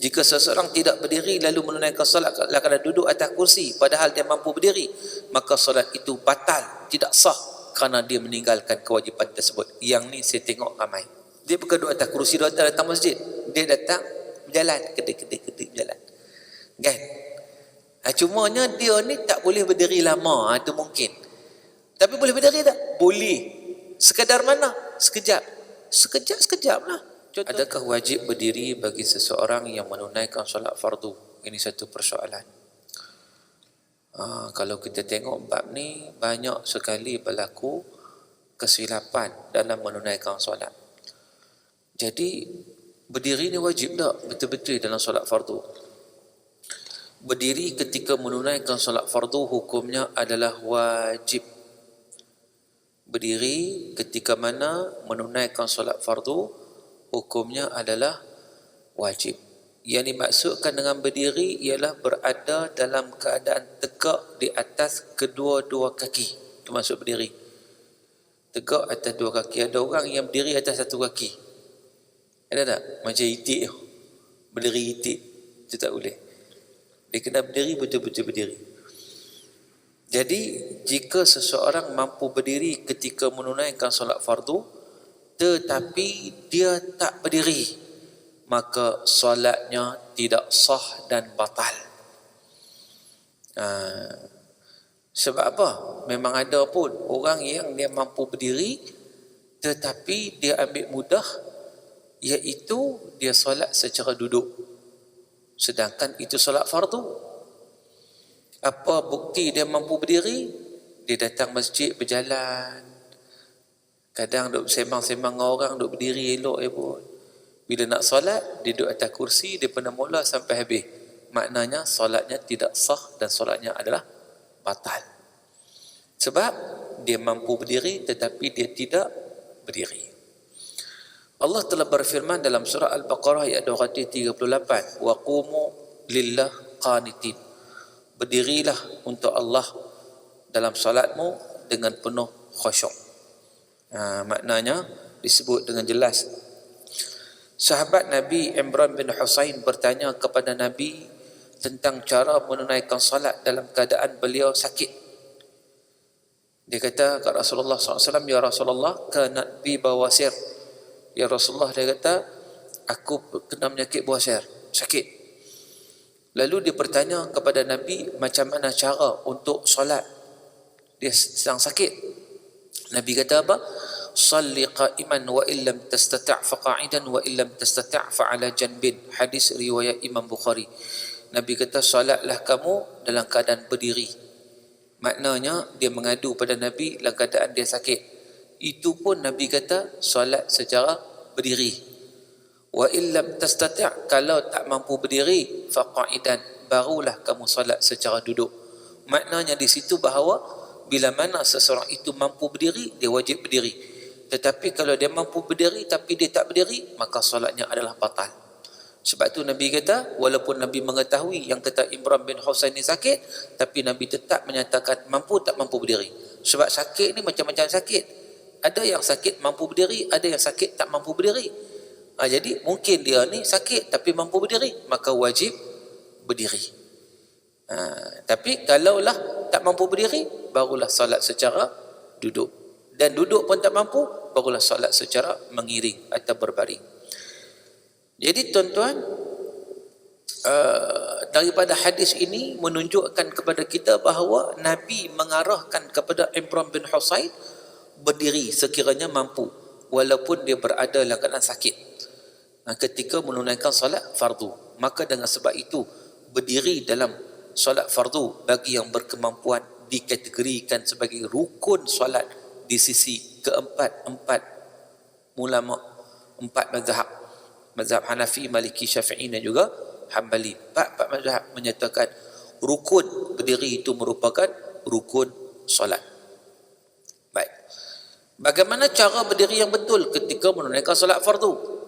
Jika seseorang tidak berdiri lalu menunaikan solat dalam keadaan duduk atas kursi padahal dia mampu berdiri, maka solat itu batal, tidak sah kerana dia meninggalkan kewajipan tersebut. Yang ni saya tengok ramai. Dia bukan duduk atas kursi, duduk datang masjid. Dia datang berjalan, kedip berjalan. Kan? Cumanya dia ni tak boleh berdiri lama, itu mungkin. Tapi boleh berdiri tak? Boleh. Sekadar mana? Sekejap. Sekejap lah. Adakah wajib berdiri bagi seseorang yang menunaikan solat fardu? Ini satu persoalan. Kalau kita tengok bab ni, banyak sekali berlaku kesilapan dalam menunaikan solat. Jadi, berdiri ni wajib tak? Betul-betul dalam solat fardu. Berdiri ketika menunaikan solat fardu hukumnya adalah wajib. Berdiri ketika mana menunaikan solat fardu hukumnya adalah wajib. Yang dimaksudkan dengan berdiri ialah berada dalam keadaan tegak di atas kedua-dua kaki. Itu maksud berdiri. Tegak atas dua kaki. Ada orang yang berdiri atas satu kaki. Ada tak? Macam itik. Berdiri itik. Itu tak boleh. Dia kena berdiri, betul-betul berdiri. Jadi, jika seseorang mampu berdiri ketika menunaikan solat fardu, tetapi dia tak berdiri, maka solatnya tidak sah dan batal. Sebab apa? Memang ada pun orang yang dia mampu berdiri tetapi dia ambil mudah, iaitu dia solat secara duduk, sedangkan itu solat fardu. Apa bukti dia mampu berdiri? Dia datang masjid berjalan. Kadang duduk sembang-sembang dengan orang, duduk berdiri elok pun. Bila nak solat, dia duduk atas kursi, dia pernah mula sampai habis. Maknanya solatnya tidak sah dan solatnya adalah batal. Sebab dia mampu berdiri tetapi dia tidak berdiri. Allah telah berfirman dalam surah Al-Baqarah ayat 238, wa qumu lillah qanitin. Berdirilah untuk Allah dalam solatmu dengan penuh khusyuk. Maknanya disebut dengan jelas. Sahabat Nabi Imran bin Husain bertanya kepada Nabi tentang cara menunaikan salat dalam keadaan beliau sakit. Dia kata kepada Rasulullah SAW, ya Rasulullah, kanat bi bawasir. Ya Rasulullah, dia kata, aku kena penyakit bawasir, sakit. Lalu dia bertanya kepada Nabi macam mana cara untuk solat. Dia sedang sakit. Nabi kata apa? Salli qa'iman wa illam tastati' fa qa'idan wa illam tastati' fa 'ala janbin. Hadis riwayat Imam Bukhari. Nabi kata solatlah kamu dalam keadaan berdiri. Maknanya dia mengadu pada Nabi dalam keadaan dia sakit. Itu pun Nabi kata solat secara berdiri. Wa illam tastati', kalau tak mampu berdiri, fa qa'idan, barulah kamu solat secara duduk. Maknanya di situ bahawa bila mana seseorang itu mampu berdiri, dia wajib berdiri. Tetapi kalau dia mampu berdiri tapi dia tak berdiri, maka solatnya adalah batal. Sebab tu Nabi kata, walaupun Nabi mengetahui yang kata Imran bin Husain ni sakit, tapi Nabi tetap menyatakan mampu tak mampu berdiri. Sebab sakit ni macam-macam sakit. Ada yang sakit mampu berdiri, ada yang sakit tak mampu berdiri. Jadi mungkin dia ni sakit tapi mampu berdiri, maka wajib berdiri. Tapi kalaulah tak mampu berdiri, barulah solat secara duduk. Dan duduk pun tak mampu, barulah solat secara mengiring atau berbaring. Jadi tuan-tuan, daripada hadis ini menunjukkan kepada kita bahawa Nabi mengarahkan kepada Imran bin Husain berdiri sekiranya mampu, walaupun dia berada dalam keadaan sakit ketika menunaikan solat fardu. Maka dengan sebab itu, berdiri dalam solat fardu bagi yang berkemampuan dikategorikan sebagai rukun solat di sisi keempat ulama, empat mazhab Hanafi, Maliki, Syafi'i dan juga Hambali. Empat mazhab menyatakan rukun berdiri itu merupakan rukun solat. Baik. Bagaimana cara berdiri yang betul ketika menunaikan solat fardu?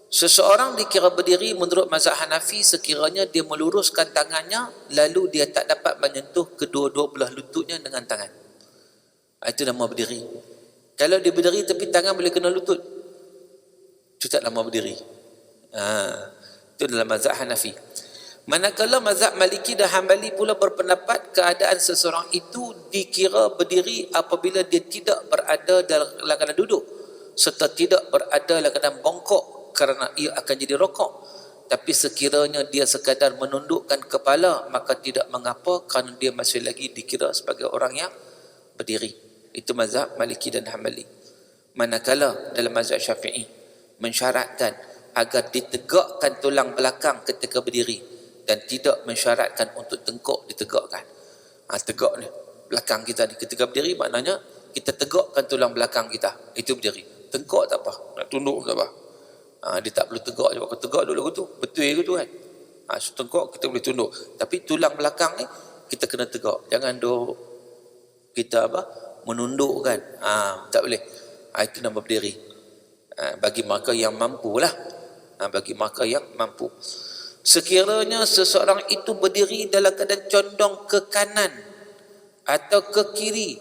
Seseorang dikira berdiri menurut mazhab Hanafi sekiranya dia meluruskan tangannya lalu dia tak dapat menyentuh kedua-dua belah lututnya dengan tangan. Itu nama berdiri. Kalau dia berdiri tapi tangan boleh kena lutut, itu tak nama berdiri. Itu dalam mazhab Hanafi. Manakala mazhab Maliki dan Hambali pula berpendapat keadaan seseorang itu dikira berdiri apabila dia tidak berada dalam keadaan duduk serta tidak berada dalam keadaan bongkok kerana ia akan jadi rokok. Tapi sekiranya dia sekadar menundukkan kepala, maka tidak mengapa kerana dia masih lagi dikira sebagai orang yang berdiri. Itu mazhab Maliki dan Hambali. Manakala dalam mazhab Syafi'i mensyaratkan agar ditegakkan tulang belakang ketika berdiri dan tidak mensyaratkan untuk tengkuk ditegakkan. Tegak ni belakang kita ni ketika berdiri, maknanya kita tegakkan tulang belakang kita, itu berdiri. Tengkuk tak apa, nak tunduk tak apa. Dia tak perlu tegak je. Kalau tegak dulu tu betul ke tu kan. So tengkuk kita boleh tunduk, tapi tulang belakang ni kita kena tegak. Jangan duk kita menundukkan. Tak boleh. Itu nama berdiri. Bagi mereka yang mampu lah. Bagi mereka yang mampu. Sekiranya seseorang itu berdiri dalam keadaan condong ke kanan atau ke kiri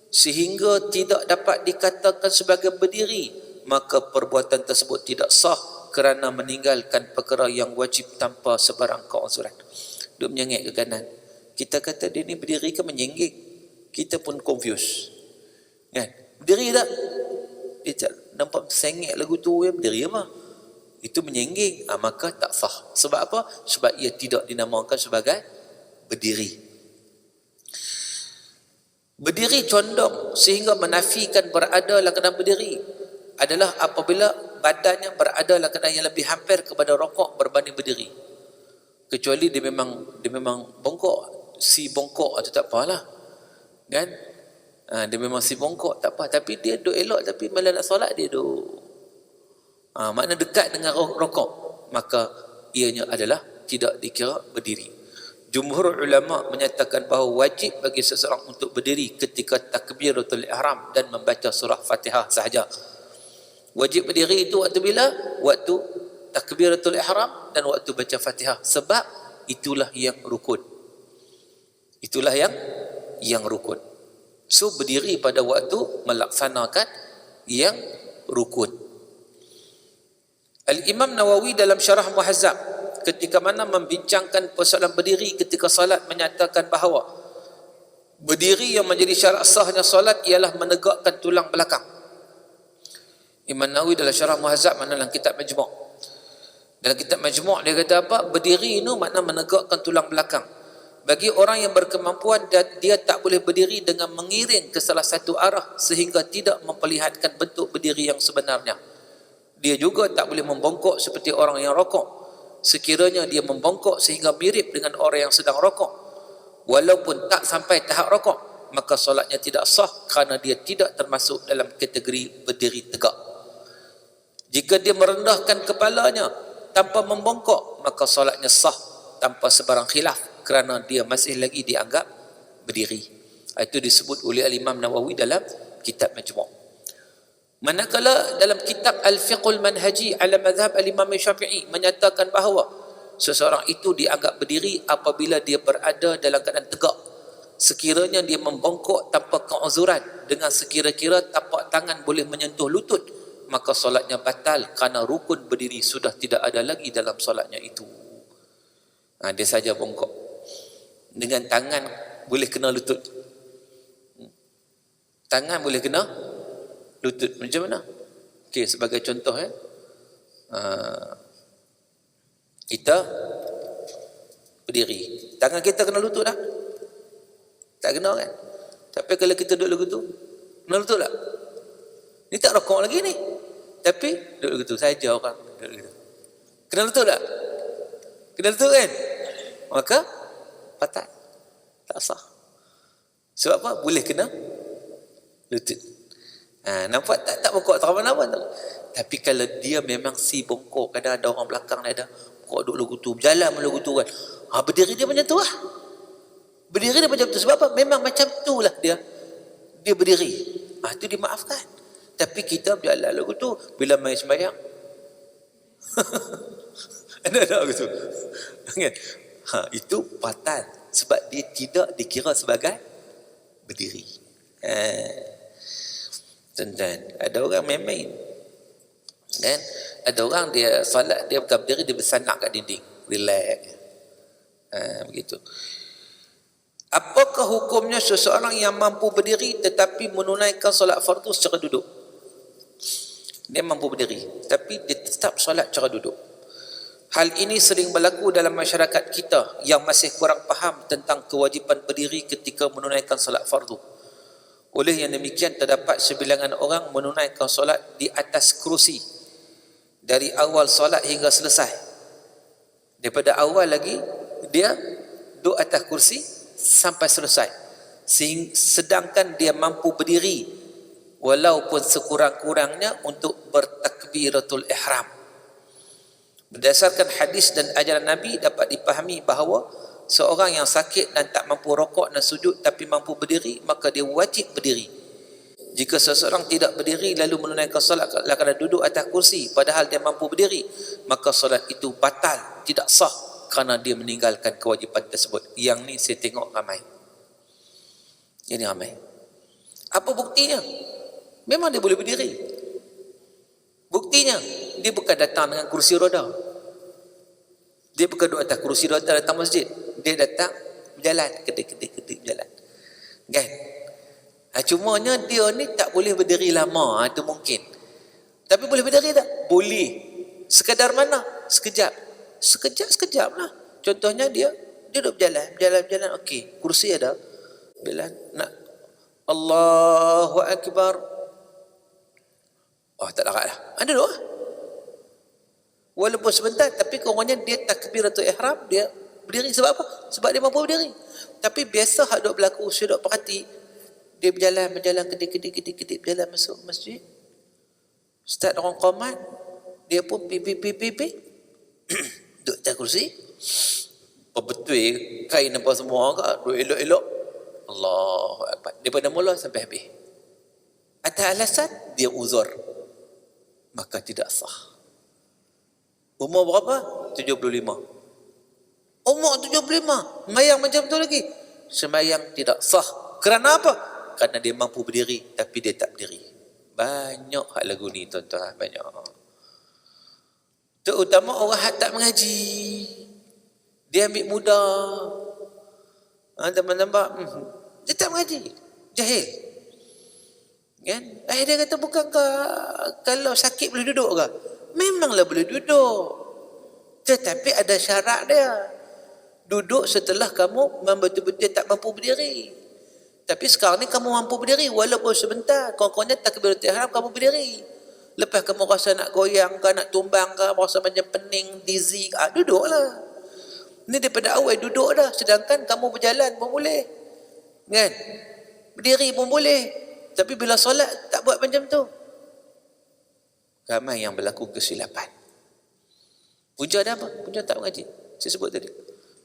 sehingga tidak dapat dikatakan sebagai berdiri, maka perbuatan tersebut tidak sah kerana meninggalkan perkara yang wajib tanpa sebarang keuzuran. Dia menyengit ke kanan. Kita kata dia ni berdiri ke menyengging? Kita pun confuse. Kan? Berdiri tak? Dia tak nampak sengit lagu tu, ya berdiri apa? Itu menyengging. Maka tak sah. Sebab apa? Sebab ia tidak dinamakan sebagai berdiri. Berdiri condong sehingga menafikan berada dalam keadaan berdiri adalah apabila badannya berada dalam keadaan yang lebih hampir kepada rokok berbanding berdiri. Kecuali dia memang bongkok, si bongkok atau tak apalah. Kan? Dia memang si bongkok tak apa, tapi dia duk elok, tapi malah nak solat dia duk makna dekat dengan rokok, maka ianya adalah tidak dikira berdiri. Jumhur ulama menyatakan bahawa wajib bagi seseorang untuk berdiri ketika takbiratul ihram dan membaca surah Fatihah sahaja. Wajib berdiri itu waktu bila? Waktu takbiratul ihram dan waktu baca Fatihah, sebab itulah yang rukun. Itulah yang rukun. So berdiri pada waktu melaksanakan yang rukun. Al-Imam Nawawi dalam Syarah Muhazzab ketika mana membincangkan persoalan berdiri ketika salat menyatakan bahawa berdiri yang menjadi syarat sahnya salat ialah menegakkan tulang belakang. Imam Nawawi dalam Syarah Muhazzab, mana dalam kitab Majmu'. Dalam kitab Majmu' dia kata apa? Berdiri itu makna menegakkan tulang belakang. Bagi orang yang berkemampuan, dia tak boleh berdiri dengan mengiring ke salah satu arah sehingga tidak memperlihatkan bentuk berdiri yang sebenarnya. Dia juga tak boleh membongkok seperti orang yang rokok. Sekiranya dia membongkok sehingga mirip dengan orang yang sedang rokok, walaupun tak sampai tahap rokok, maka solatnya tidak sah kerana dia tidak termasuk dalam kategori berdiri tegak. Jika dia merendahkan kepalanya tanpa membongkok, maka solatnya sah tanpa sebarang khilaf kerana dia masih lagi dianggap berdiri. Itu disebut oleh Al-Imam Nawawi dalam kitab Majmu'. Manakala dalam kitab Al-Fiqhul Manhaji ala Madhab Al-Imam Syafi'i menyatakan bahawa seseorang itu dianggap berdiri apabila dia berada dalam keadaan tegak. Sekiranya dia membongkok tanpa keuzuran dengan sekira-kira tapak tangan boleh menyentuh lutut, maka solatnya batal kerana rukun berdiri sudah tidak ada lagi dalam solatnya itu. Dia saja bongkok. Dengan tangan boleh kena lutut. Tangan boleh kena lutut. Macam mana? Okey, sebagai contoh kita berdiri, tangan kita kena lutut tak? Tak kena kan? Tapi kalau kita duduk lagu tu, kena lutut tak? Ni tak rokok lagi ni, tapi duduk lagu tu saja orang duduk lagu tu. Kena lutut tak? Kena lutut kan? Maka patah, tak sah. Sebab apa? Boleh kena lutut. Nampak tak bongkok tak apa-apa. Tapi kalau dia memang si bongkok, kadang ada orang belakang dia ada bongkok duduk lagu tu, berjalan lagu tu kan. Berdiri dia macam tu lah. Berdiri dia macam tu. Sebab apa? Memang macam tu lah dia berdiri. Itu dimaafkan. Tapi kita berjalan lagu tu, bila main sembahyang ada lagu tu. Itu batal. Sebab dia tidak dikira sebagai berdiri. Tuan-tuan, ada orang main-main kan? Ada orang dia solat, dia bukan berdiri, dia bersandak kat dinding, relax. Begitu. Apakah hukumnya seseorang yang mampu berdiri tetapi menunaikan solat fardu secara duduk? Dia mampu berdiri tapi dia tetap solat secara duduk. Hal ini sering berlaku dalam masyarakat kita yang masih kurang faham tentang kewajipan berdiri ketika menunaikan solat fardu. Oleh yang demikian, terdapat sebilangan orang menunaikan solat di atas kerusi dari awal solat hingga selesai. Daripada awal lagi dia duduk atas kursi sampai selesai, sedangkan dia mampu berdiri walaupun sekurang-kurangnya untuk bertakbiratul ihram. Berdasarkan hadis dan ajaran Nabi, dapat dipahami bahawa seorang yang sakit dan tak mampu rokok dan sujud tapi mampu berdiri, maka dia wajib berdiri. Jika seseorang tidak berdiri lalu menunaikan solat kerana duduk atas kursi padahal dia mampu berdiri, maka solat itu batal, tidak sah, kerana dia meninggalkan kewajipan tersebut. Yang ni saya tengok ramai. Ini ramai. Apa buktinya? Memang dia boleh berdiri. Buktinya, dia bukan datang dengan kursi roda. Dia bukan duduk atas kursi roda datang masjid. Dia datang berjalan, kedip-kedip berjalan. Kan? Cumanya dia ni tak boleh berdiri lama, itu mungkin. Tapi boleh berdiri tak? Boleh. Sekadar mana? Sekejap. Sekejap lah. Contohnya dia duduk berjalan, okey, kursi ada, berjalan, nak Allahu Akbar, tak larat lah, duduk lah. Walaupun sebentar, tapi kurangnya dia takbiratul ihram, dia berdiri. Sebab apa? Sebab dia mampu berdiri. Tapi biasa hak duk berlaku, saya duk perhati, dia berjalan, kedip-kedip berjalan masuk masjid, start orang qamat, dia pun pipi duduk atas kursi, betul kain apa semua kat, duduk elok-elok, Allahu Akbar, daripada mula sampai habis. Atas alasan dia uzur, maka tidak sah. Umur berapa? 75. Umur 75 sembahyang macam tu lagi, sembahyang tidak sah. Kerana apa? Kerana dia mampu berdiri tapi dia tak berdiri. Banyak hal lagu ni tuan-tuan, banyak. Terutama orang yang tak mengaji, dia ambil mudah. Teman-teman, dia tak mengaji, jahil. Kan? Dia kata, bukankah kalau sakit boleh duduk ke? Memanglah boleh duduk, tetapi ada syarat dia. Duduk setelah kamu betul-betul tak mampu berdiri. Tapi sekarang ni kamu mampu berdiri walaupun sebentar. Kurang-kurangnya takbiratul ihram kamu berdiri. Lepas kamu rasa nak goyang ke, nak tumbang ke, rasa macam pening, dizzy, duduklah. Ni daripada awal duduk dah. Sedangkan kamu berjalan pun boleh, kan? Berdiri pun boleh. Tapi bila solat tak buat macam tu. Ramai yang berlaku kesilapan. Punca ada apa? Punca tak mengaji. Saya sebut tadi.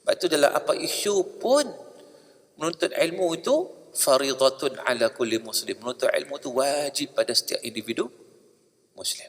Sebab itu dalam apa isu pun, menuntut ilmu itu faridatun ala kulli muslim. Menuntut ilmu itu wajib pada setiap individu Muslim.